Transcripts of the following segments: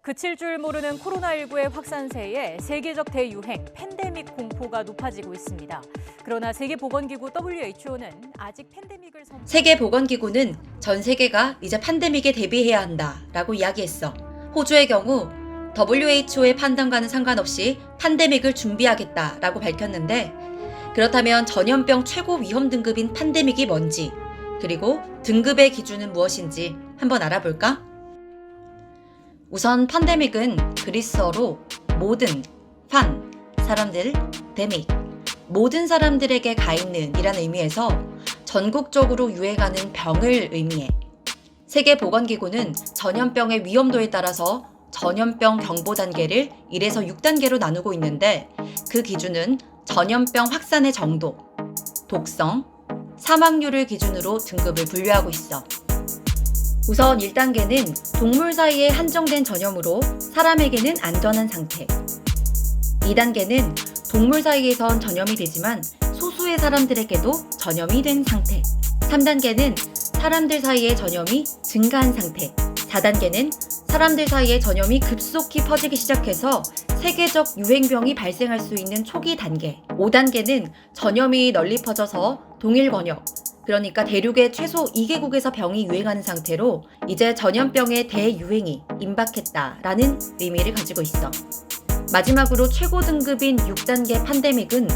그칠 줄 모르는 코로나19의 확산세에 세계적 대유행, 팬데믹 공포가 높아지고 있습니다. 그러나 세계보건기구 WHO는 아직 팬데믹을 세계보건기구는 전 세계가 이제 팬데믹에 대비해야 한다라고 이야기했어. 호주의 경우 WHO의 판단과는 상관없이 팬데믹을 준비하겠다라고 밝혔는데, 그렇다면 전염병 최고 위험 등급인 팬데믹이 뭔지, 그리고 등급의 기준은 무엇인지 한번 알아볼까? 우선 팬데믹은 그리스어로 모든, 판, 사람들, 데믹, 모든 사람들에게 가 있는 이라는 의미에서 전국적으로 유행하는 병을 의미해. 세계보건기구는 전염병의 위험도에 따라서 전염병 경보 단계를 1에서 6단계로 나누고 있는데, 그 기준은 전염병 확산의 정도, 독성, 사망률을 기준으로 등급을 분류하고 있어. 우선 1단계는 동물 사이에 한정된 전염으로 사람에게는 안전한 상태. 2단계는 동물 사이에선 전염이 되지만 소수의 사람들에게도 전염이 된 상태. 3단계는 사람들 사이에 전염이 증가한 상태. 4단계는 사람들 사이에 전염이 급속히 퍼지기 시작해서 세계적 유행병이 발생할 수 있는 초기 단계. 5단계는 전염이 널리 퍼져서 동일 권역, 그러니까 대륙의 최소 2개국에서 병이 유행하는 상태로 이제 전염병의 대유행이 임박했다라는 의미를 가지고 있어. 마지막으로 최고 등급인 6단계 팬데믹은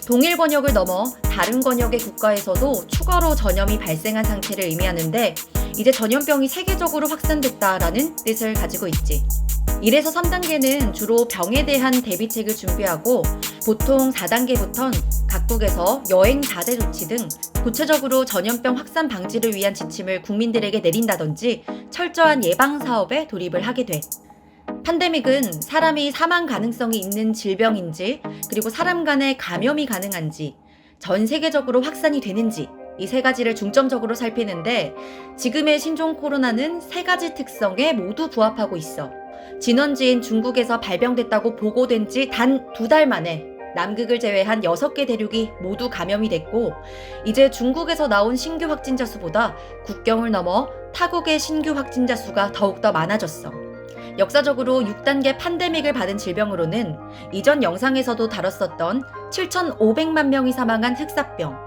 동일 권역을 넘어 다른 권역의 국가에서도 추가로 전염이 발생한 상태를 의미하는데, 이제 전염병이 세계적으로 확산됐다라는 뜻을 가지고 있지. 1에서 3단계는 주로 병에 대한 대비책을 준비하고, 보통 4단계부턴 각국에서 여행 자제 조치 등 구체적으로 전염병 확산 방지를 위한 지침을 국민들에게 내린다든지 철저한 예방 사업에 돌입을 하게 돼. 팬데믹은 사람이 사망 가능성이 있는 질병인지, 그리고 사람 간의 감염이 가능한지, 전 세계적으로 확산이 되는지, 이 세 가지를 중점적으로 살피는데, 지금의 신종 코로나는 세 가지 특성에 모두 부합하고 있어. 진원지인 중국에서 발병됐다고 보고된 지 단 2달 만에 남극을 제외한 6개 대륙이 모두 감염이 됐고, 이제 중국에서 나온 신규 확진자 수보다 국경을 넘어 타국의 신규 확진자 수가 더욱더 많아졌어. 역사적으로 6단계 팬데믹을 받은 질병으로는 이전 영상에서도 다뤘었던 7,500만 명이 사망한 흑사병,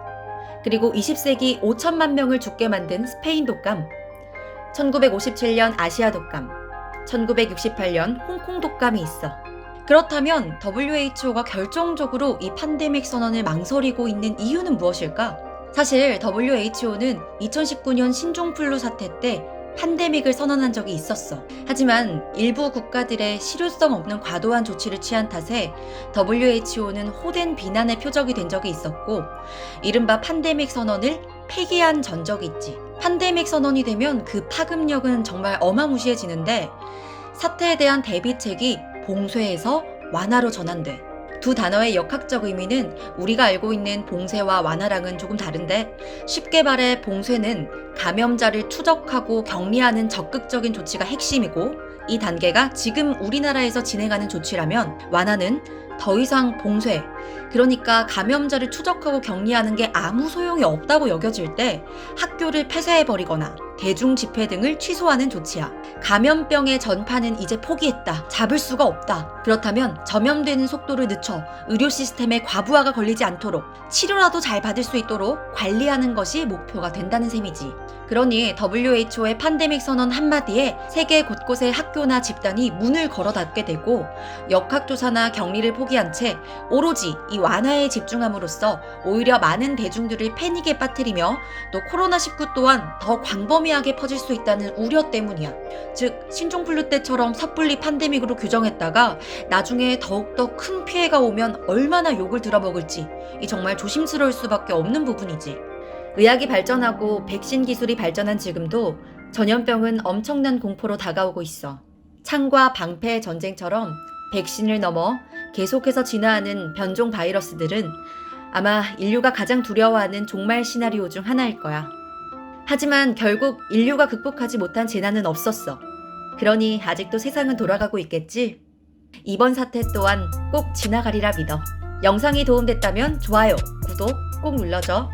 그리고 20세기 5천만 명을 죽게 만든 스페인 독감, 1957년 아시아 독감, 1968년 홍콩 독감이 있어. 그렇다면 WHO가 결정적으로 이 팬데믹 선언을 망설이고 있는 이유는 무엇일까? 사실 WHO는 2019년 신종플루 사태 때 팬데믹을 선언한 적이 있었어. 하지만 일부 국가들의 실효성 없는 과도한 조치를 취한 탓에 WHO는 호된 비난의 표적이 된 적이 있었고, 이른바 팬데믹 선언을 폐기한 전적이 있지. 팬데믹 선언이 되면 그 파급력은 정말 어마무시해지는데, 사태에 대한 대비책이 봉쇄에서 완화로 전환돼. 두 단어의 역학적 의미는 우리가 알고 있는 봉쇄와 완화랑은 조금 다른데, 쉽게 말해 봉쇄는 감염자를 추적하고 격리하는 적극적인 조치가 핵심이고, 이 단계가 지금 우리나라에서 진행하는 조치라면, 완화는 더 이상 봉쇄, 그러니까 감염자를 추적하고 격리하는 게 아무 소용이 없다고 여겨질 때 학교를 폐쇄해버리거나 대중 집회 등을 취소하는 조치야. 감염병의 전파는 이제 포기했다. 잡을 수가 없다. 그렇다면 전염되는 속도를 늦춰 의료 시스템에 과부하가 걸리지 않도록, 치료라도 잘 받을 수 있도록 관리하는 것이 목표가 된다는 셈이지. 그러니 WHO의 팬데믹 선언 한마디에 세계 곳곳의 학교나 집단이 문을 걸어 닫게 되고, 역학조사나 격리를 포기한 채 오로지 이 완화에 집중함으로써 오히려 많은 대중들을 패닉에 빠뜨리며 또 코로나19 또한 더 광범위하게 퍼질 수 있다는 우려 때문이야. 즉, 신종플루 때처럼 섣불리 팬데믹으로 규정했다가 나중에 더욱더 큰 피해가 오면 얼마나 욕을 들어먹을지, 이 정말 조심스러울 수밖에 없는 부분이지. 의학이 발전하고 백신 기술이 발전한 지금도 전염병은 엄청난 공포로 다가오고 있어. 창과 방패의 전쟁처럼 백신을 넘어 계속해서 진화하는 변종 바이러스들은 아마 인류가 가장 두려워하는 종말 시나리오 중 하나일 거야. 하지만 결국 인류가 극복하지 못한 재난은 없었어. 그러니 아직도 세상은 돌아가고 있겠지? 이번 사태 또한 꼭 지나가리라 믿어. 영상이 도움됐다면 좋아요, 구독 꼭 눌러줘.